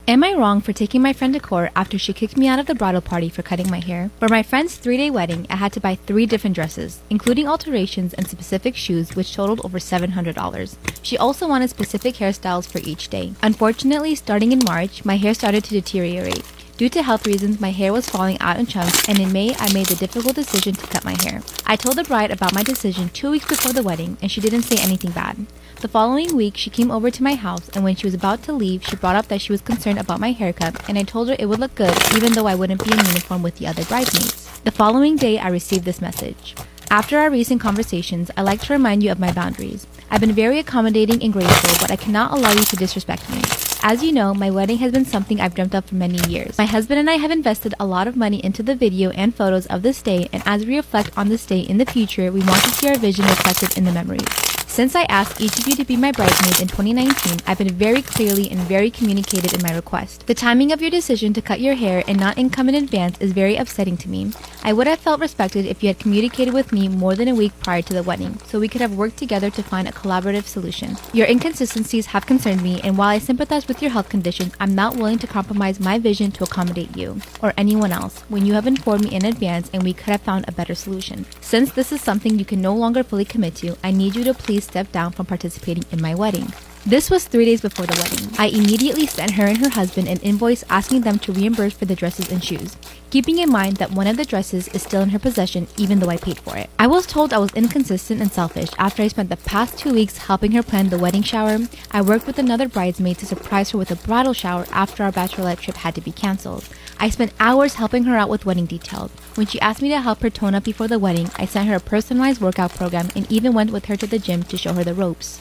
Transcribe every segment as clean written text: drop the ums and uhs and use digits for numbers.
Am I wrong for taking my friend to court after she kicked me out of the bridal party for cutting my hair? For my friend's 3-day wedding, I had to buy 3 different dresses, including alterations and specific shoes, which totaled over $700. She also wanted specific hairstyles for each day. Unfortunately, starting in March, my hair started to deteriorate. Due to health reasons, my hair was falling out in chunks, and in May, I made the difficult decision to cut my hair. I told the bride about my decision 2 weeks before the wedding, and she didn't say anything bad. The following week, she came over to my house, and when she was about to leave, she brought up that she was concerned about my haircut, and I told her it would look good even though I wouldn't be in uniform with the other bridesmaids. The following day, I received this message. After our recent conversations, I'd like to remind you of my boundaries. I've been very accommodating and graceful, but I cannot allow you to disrespect me. As you know, my wedding has been something I've dreamt of for many years. My husband and I have invested a lot of money into the video and photos of this day, and as we reflect on this day in the future, we want to see our vision reflected in the memories. Since I asked each of you to be my bridesmaids in 2019, I've been very clearly and very communicated in my request. The timing of your decision to cut your hair and not come in advance is very upsetting to me. I would have felt respected if you had communicated with me more than a week prior to the wedding, so we could have worked together to find a collaborative solution. Your inconsistencies have concerned me, and while I sympathize with your health conditions, I'm not willing to compromise my vision to accommodate you, or anyone else, when you have informed me in advance and we could have found a better solution. Since this is something you can no longer fully commit to, I need you to please step down from participating in my wedding. This was 3 days before the wedding. I immediately sent her and her husband an invoice asking them to reimburse for the dresses and shoes, keeping in mind that one of the dresses is still in her possession even though I paid for it. I was told I was inconsistent and selfish after I spent the past 2 weeks helping her plan the wedding shower. I worked with another bridesmaid to surprise her with a bridal shower after our bachelorette trip had to be cancelled. I spent hours helping her out with wedding details. When she asked me to help her tone up before the wedding, I sent her a personalized workout program and even went with her to the gym to show her the ropes.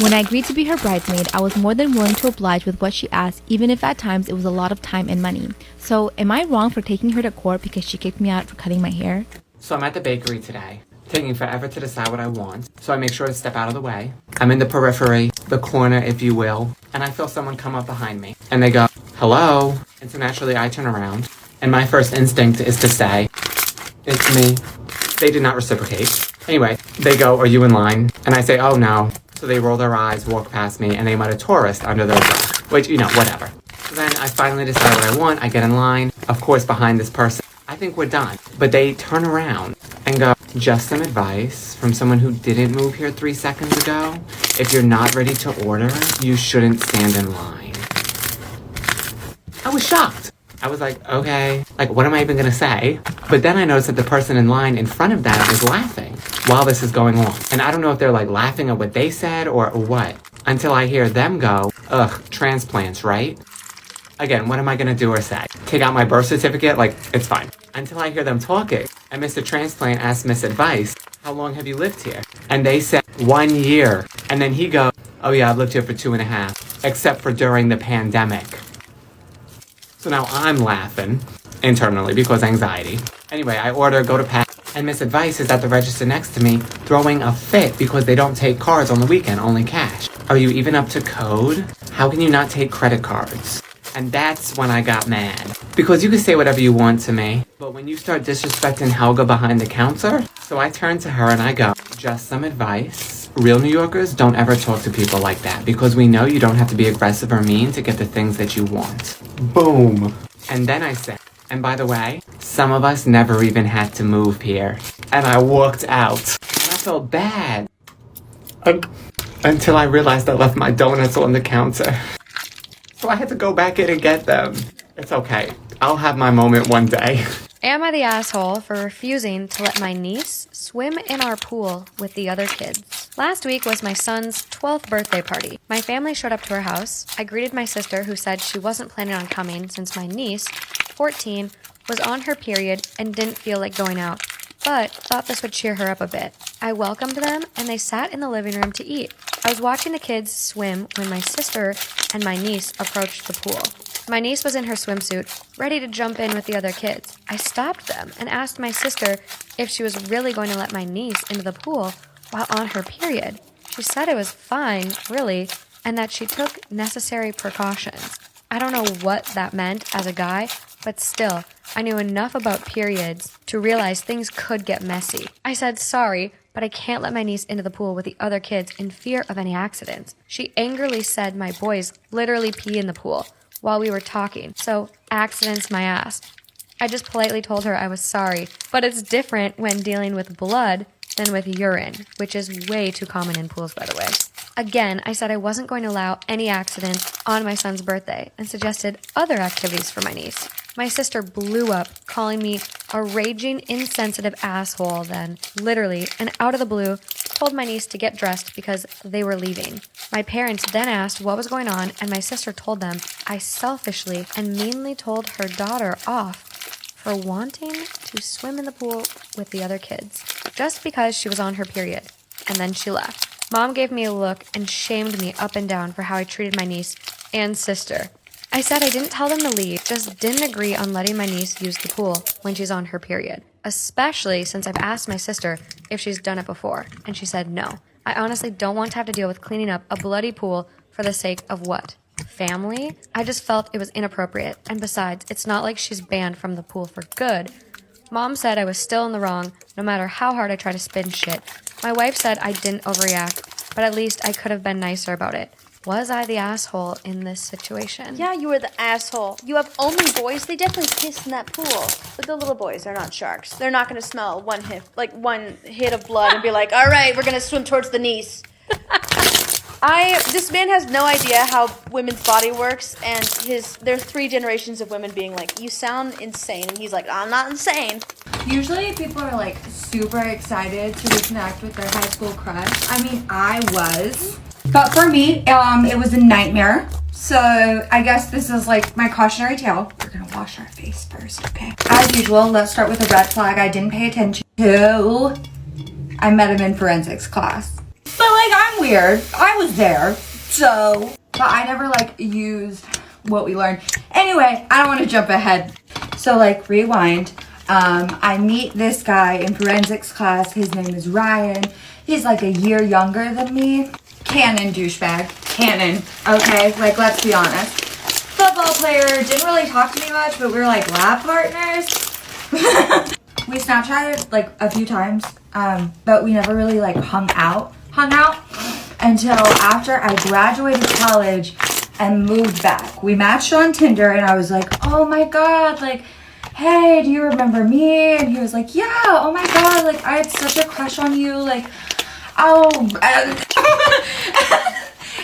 When I agreed to be her bridesmaid, I was more than willing to oblige with what she asked, even if at times it was a lot of time and money. So, am I wrong for taking her to court because she kicked me out for cutting my hair? So I'm at the bakery today, taking forever to decide what I want, so I make sure to step out of the way. I'm in the periphery, the corner if you will, and I feel someone come up behind me. And they go, "Hello?" And so naturally I turn around, and my first instinct is to say, "It's me." They did not reciprocate. Anyway, they go, "Are you in line?" And I say, "Oh no." So they roll their eyes, walk past me, and they aim at a tourist under their breath, which, whatever. So then I finally decide what I want. I get in line, of course, behind this person. I think we're done. But they turn around and go, "Just some advice from someone who didn't move here 3 seconds ago. If you're not ready to order, you shouldn't stand in line." I was shocked. I was like, okay, what am I even gonna say? But then I noticed that the person in line in front of them is laughing while this is going on. And I don't know if they're laughing at what they said or what, until I hear them go, "Ugh, transplants, right?" Again, what am I gonna do or say? Take out my birth certificate? It's fine. Until I hear them talking, and Mr. Transplant asks Miss Advice, "How long have you lived here?" And they said, 1 year. And then he goes, "Oh yeah, I've lived here for 2.5, except for during the pandemic." So now I'm laughing internally because anxiety. Anyway, I order, go to pay, and Miss Advice is at the register next to me throwing a fit because they don't take cards on the weekend, only cash. Are you even up to code? How can you not take credit cards? And that's when I got mad. Because you can say whatever you want to me, but when you start disrespecting Helga behind the counter, so I turn to her and I go, "Just some advice. Real New Yorkers don't ever talk to people like that because we know you don't have to be aggressive or mean to get the things that you want." Boom. And then I said, "And by the way, some of us never even had to move here." And I walked out. And I felt bad. Until I realized I left my donuts on the counter. So I had to go back in and get them. It's okay. I'll have my moment one day. Am I the asshole for refusing to let my niece swim in our pool with the other kids? Last week was my son's 12th birthday party. My family showed up to our house. I greeted my sister, who said she wasn't planning on coming since my niece, 14, was on her period and didn't feel like going out, but thought this would cheer her up a bit. I welcomed them, and they sat in the living room to eat. I was watching the kids swim when my sister and my niece approached the pool. My niece was in her swimsuit, ready to jump in with the other kids. I stopped them and asked my sister if she was really going to let my niece into the pool while on her period. She said it was fine, really, and that she took necessary precautions. I don't know what that meant as a guy, but still, I knew enough about periods to realize things could get messy. I said sorry, but I can't let my niece into the pool with the other kids in fear of any accidents. She angrily said my boys literally pee in the pool, while we were talking, so accidents my ass. I just politely told her I was sorry, but it's different when dealing with blood than with urine, which is way too common in pools, by the way. Again, I said I wasn't going to allow any accidents on my son's birthday and suggested other activities for my niece. My sister blew up, calling me a raging, insensitive asshole then, literally, and out of the blue, told my niece to get dressed because they were leaving. My parents then asked what was going on, and my sister told them I selfishly and meanly told her daughter off for wanting to swim in the pool with the other kids, just because she was on her period. And then she left. Mom gave me a look and shamed me up and down for how I treated my niece and sister. I said I didn't tell them to leave, just didn't agree on letting my niece use the pool when she's on her period, especially since I've asked my sister if she's done it before, and she said no. I honestly don't want to have to deal with cleaning up a bloody pool for the sake of what? Family? I just felt it was inappropriate, and besides, it's not like she's banned from the pool for good. Mom said I was still in the wrong, no matter how hard I try to spin shit. My wife said I didn't overreact, but at least I could have been nicer about it. Was I the asshole in this situation? Yeah, you were the asshole. You have only boys. They definitely piss in that pool. But the little boys are not sharks. They're not going to smell one hit of blood and be like, all right, we're going to swim towards the niece. This man has no idea how women's body works, and there's 3 generations of women being like, you sound insane. And he's like, I'm not insane. Usually people are like super excited to reconnect with their high school crush. I mean, I was. But for me, it was a nightmare. So I guess this is like my cautionary tale. We're gonna wash our face first, okay? As usual, let's start with a red flag I didn't pay attention to. I met him in forensics class. But like, I'm weird. I was there. So, but I never like used what we learned. Anyway, I don't want to jump ahead. So like, rewind. I meet this guy in forensics class. His name is Ryan. He's like a year younger than me. Canon douchebag. Canon. Okay, like, let's be honest. Football player, didn't really talk to me much, but we were like lab partners. We Snapchatted like a few times, but we never really like hung out until after I graduated college and moved back. We matched on Tinder and I was like, oh my god, like, hey, do you remember me? And he was like, yeah, oh my god, like, I had such a crush on you, like, oh,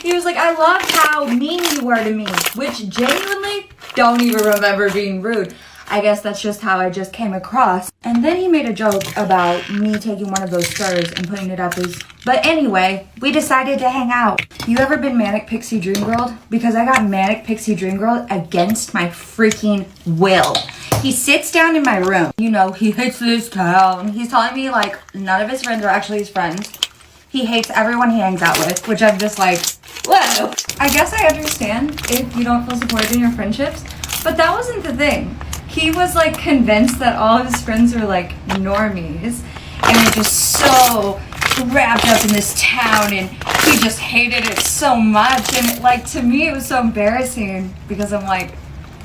he was like, I loved how mean you were to me, which genuinely don't even remember being rude. I guess that's just how I just came across. And then he made a joke about me taking one of those stirs and putting it up his... But anyway, we decided to hang out. You ever been Manic Pixie Dream Girl? Because I got Manic Pixie Dream Girl against my freaking will. He sits down in my room. You know, he hates this town. He's telling me, like, none of his friends are actually his friends. He hates everyone he hangs out with, which I'm just like, whoa. I guess I understand if you don't feel supported in your friendships, but that wasn't the thing. He was like convinced that all of his friends were like normies and were just so wrapped up in this town, and he just hated it so much. And it, like, to me it was so embarrassing because I'm like,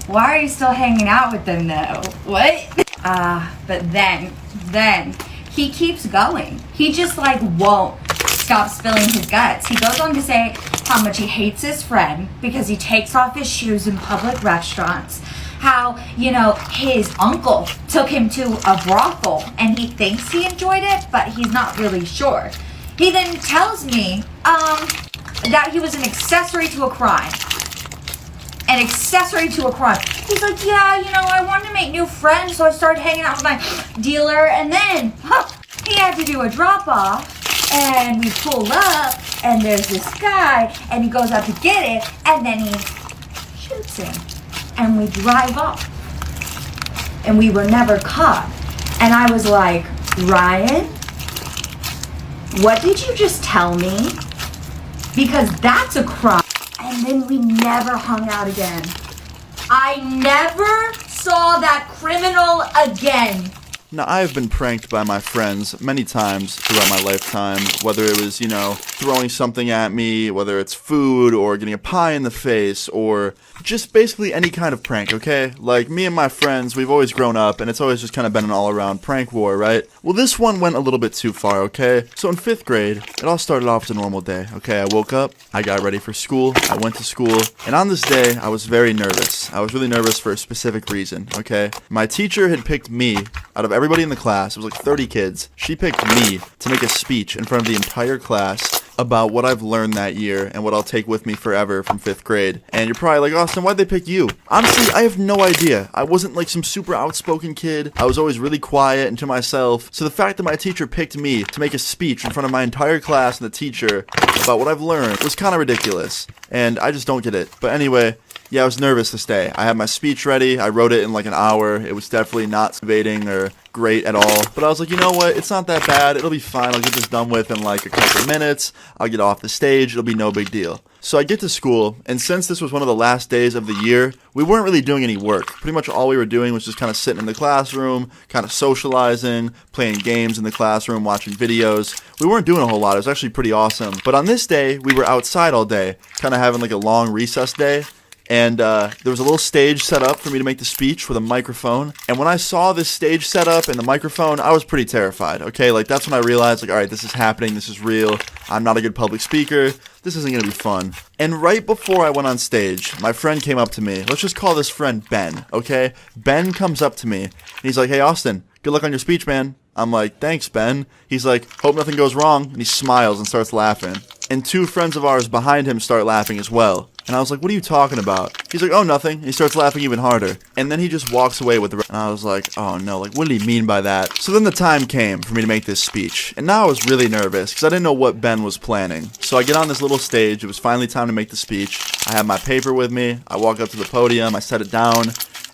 why are you still hanging out with them though? What? But then he keeps going. He just like won't stop spilling his guts. He goes on to say how much he hates his friend because he takes off his shoes in public restaurants. How, you know, his uncle took him to a brothel and he thinks he enjoyed it, but he's not really sure. He then tells me that he was an accessory to a crime. An accessory to a crime. He's like, yeah, you know, I wanted to make new friends, so I started hanging out with my dealer, and then he had to do a drop-off, and we pull up, and there's this guy, and he goes up to get it, and then he shoots him. And we drive off. And we were never caught. And I was like, Ryan, what did you just tell me? Because that's a crime. And then we never hung out again. I never saw that criminal again. Now, I have been pranked by my friends many times throughout my lifetime, whether it was, throwing something at me, whether it's food or getting a pie in the face, or just basically any kind of prank, okay? Like, me and my friends, we've always grown up, and it's always just kind of been an all-around prank war, right? Well, this one went a little bit too far, okay? So in 5th grade, it all started off as a normal day, okay? I woke up, I got ready for school, I went to school, and on this day, I was very nervous. I was really nervous for a specific reason, okay? My teacher had picked me out of everybody in the class. It was like 30 kids. She picked me to make a speech in front of the entire class about what I've learned that year and what I'll take with me forever from 5th grade. And you're probably like, Austin, why'd they pick you? Honestly, I have no idea. I wasn't like some super outspoken kid. I was always really quiet and to myself. So the fact that my teacher picked me to make a speech in front of my entire class and the teacher about what I've learned was kind of ridiculous. And I just don't get it. But anyway, yeah, I was nervous this day. I had my speech ready. I wrote it in like an hour. It was definitely not motivating or great at all. But I was like, you know what? It's not that bad. It'll be fine. I'll get this done with in like a couple of minutes. I'll get off the stage. It'll be no big deal. So I get to school, and since this was one of the last days of the year, we weren't really doing any work. Pretty much all we were doing was just kind of sitting in the classroom, kind of socializing, playing games in the classroom, watching videos. We weren't doing a whole lot. It was actually pretty awesome. But on this day, we were outside all day, kind of having like a long recess day. And there was a little stage set up for me to make the speech with a microphone. And when I saw this stage set up and the microphone, I was pretty terrified, okay? Like, that's when I realized, like, all right, this is happening. This is real. I'm not a good public speaker. This isn't going to be fun. And right before I went on stage, my friend came up to me. Let's just call this friend Ben, okay? Ben comes up to me, and he's like, hey, Austin, good luck on your speech, man. I'm like, thanks, Ben. He's like, hope nothing goes wrong. And he smiles and starts laughing. And 2 friends of ours behind him start laughing as well. And I was like, what are you talking about? He's like, oh, nothing. And he starts laughing even harder. And then he just walks away with the rest. And I was like, oh, no, like, what did he mean by that? So then the time came for me to make this speech. And now I was really nervous because I didn't know what Ben was planning. So I get on this little stage. It was finally time to make the speech. I have my paper with me. I walk up to the podium. I set it down.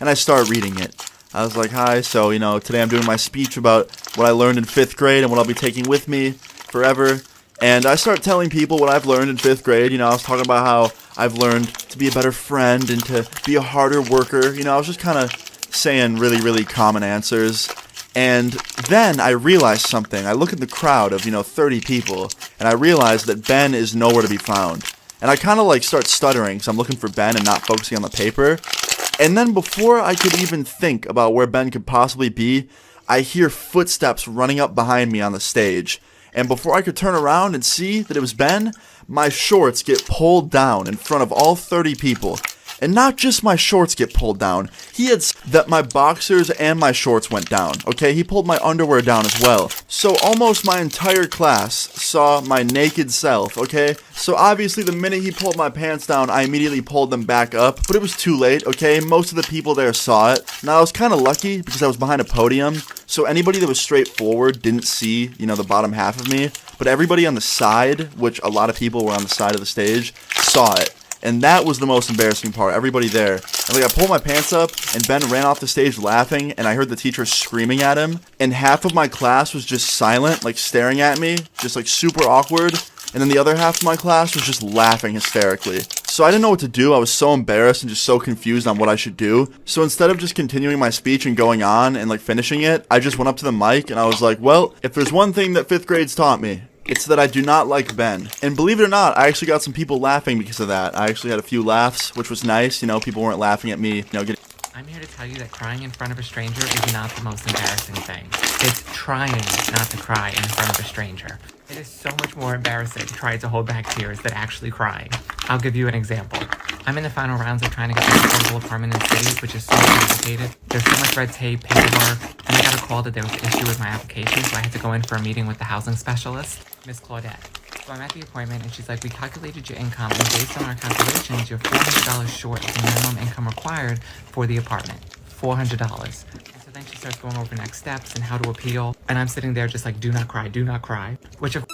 And I start reading it. I was like, hi, so, today I'm doing my speech about what I learned in 5th grade and what I'll be taking with me forever. And I start telling people what I've learned in 5th grade. I was talking about how I've learned to be a better friend and to be a harder worker. I was just kind of saying really, really common answers. And then I realized something. I look at the crowd of, 30 people, and I realize that Ben is nowhere to be found. And I kind of like start stuttering because I'm looking for Ben and not focusing on the paper. And then before I could even think about where Ben could possibly be, I hear footsteps running up behind me on the stage. And before I could turn around and see that it was Ben, my shorts get pulled down in front of all 30 people. And not just my shorts get pulled down. He had that my boxers and my shorts went down. Okay, he pulled my underwear down as well. So almost my entire class saw my naked self, okay? So obviously the minute he pulled my pants down, I immediately pulled them back up. But it was too late, okay? Most of the people there saw it. Now I was kind of lucky because I was behind a podium. So anybody that was straight forward didn't see, the bottom half of me. But everybody on the side, which a lot of people were on the side of the stage, saw it. And that was the most embarrassing part. Everybody there. And I pulled my pants up, and Ben ran off the stage laughing, and I heard the teacher screaming at him. And half of my class was just silent, like staring at me, just like super awkward. And then the other half of my class was just laughing hysterically. So I didn't know what to do. I was so embarrassed and just so confused on what I should do. So instead of just continuing my speech and going on and like finishing it, I just went up to the mic and I was like, well, if there's one thing that 5th grade's taught me, it's that I do not like Ben. And believe it or not, I actually got some people laughing because of that. I actually had a few laughs, which was nice. People weren't laughing at me, getting... I'm here to tell you that crying in front of a stranger is not the most embarrassing thing. It's trying not to cry in front of a stranger. It is so much more embarrassing trying to hold back tears than actually crying. I'll give you an example. I'm in the final rounds of trying to get an affordable apartment in the city, which is so complicated. There's so much red tape, paperwork, and I got a call that there was an issue with my application, so I had to go in for a meeting with the housing specialist, Miss Claudette. So I'm at the appointment, and she's like, we calculated your income, and based on our calculations, you're $400 short of the minimum income required for the apartment. $400. And so then she starts going over next steps and how to appeal, and I'm sitting there just like, do not cry, which of